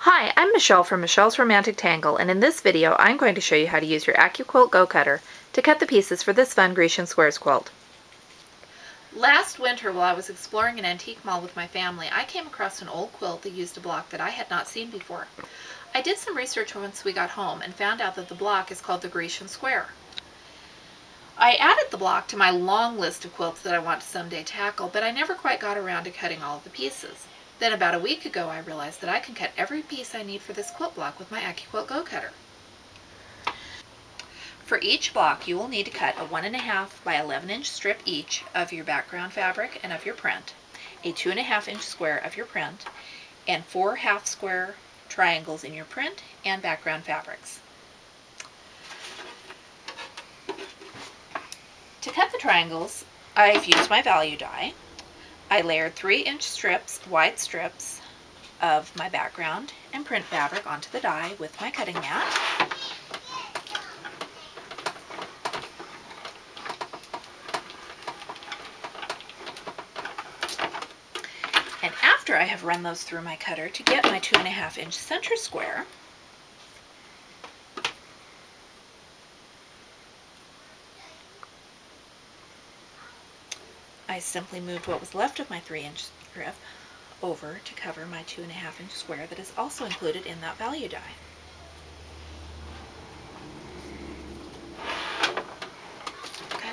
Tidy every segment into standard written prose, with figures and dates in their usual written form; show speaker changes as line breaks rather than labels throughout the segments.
Hi, I'm Michelle from Michelle's Romantic Tangle, and in this video I'm going to show you how to use your AccuQuilt Go cutter to cut the pieces for this fun Grecian Squares quilt. Last winter, while I was exploring an antique mall with my family, I came across an old quilt that used a block that I had not seen before. I did some research once we got home and found out that the block is called the Grecian Square. I added the block to my long list of quilts that I want to someday tackle, but I never quite got around to cutting all of the pieces. Then about a week ago I realized that I can cut every piece I need for this quilt block with my AccuQuilt Go cutter. For each block you will need to cut a 1.5 by 11 inch strip each of your background fabric and of your print, a 2.5 inch square of your print, and 4 half square triangles in your print and background fabrics. To cut the triangles, I've used my value die. I layered 3-inch strips, wide strips, of my background and print fabric onto the die with my cutting mat. And after I have run those through my cutter to get my 2.5 inch center square, I simply moved what was left of my 3-inch strip over to cover my 2.5 inch square that is also included in that value die. Okay.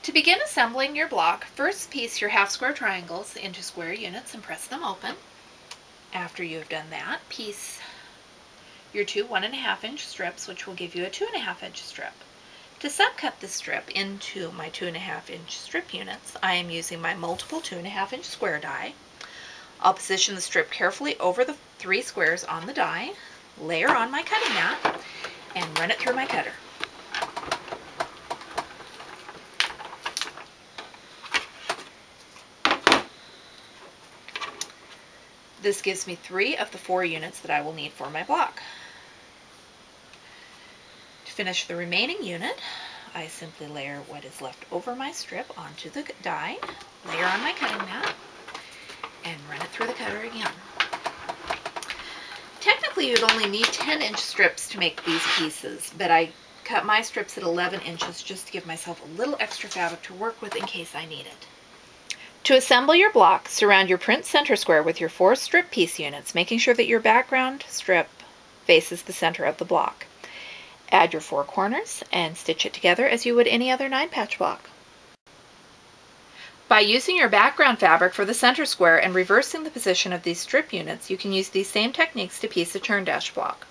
To begin assembling your block, first piece your half square triangles into square units and press them open. After you have done that, piece your two 1.5 inch strips, which will give you a 2.5 inch strip. To subcut this strip into my 2.5 inch strip units, I am using my multiple 2.5 inch square die. I'll position the strip carefully over the 3 squares on the die, layer on my cutting mat, and run it through my cutter. This gives me 3 of the 4 units that I will need for my block. To finish the remaining unit, I simply layer what is left over my strip onto the die, layer on my cutting mat, and run it through the cutter again. Technically you'd only need 10-inch strips to make these pieces, but I cut my strips at 11 inches just to give myself a little extra fabric to work with in case I need it. To assemble your block, surround your print center square with your 4 strip piece units, making sure that your background strip faces the center of the block. Add your 4 corners and stitch it together as you would any other 9-patch block. By using your background fabric for the center square and reversing the position of these strip units, you can use these same techniques to piece a turn dash block.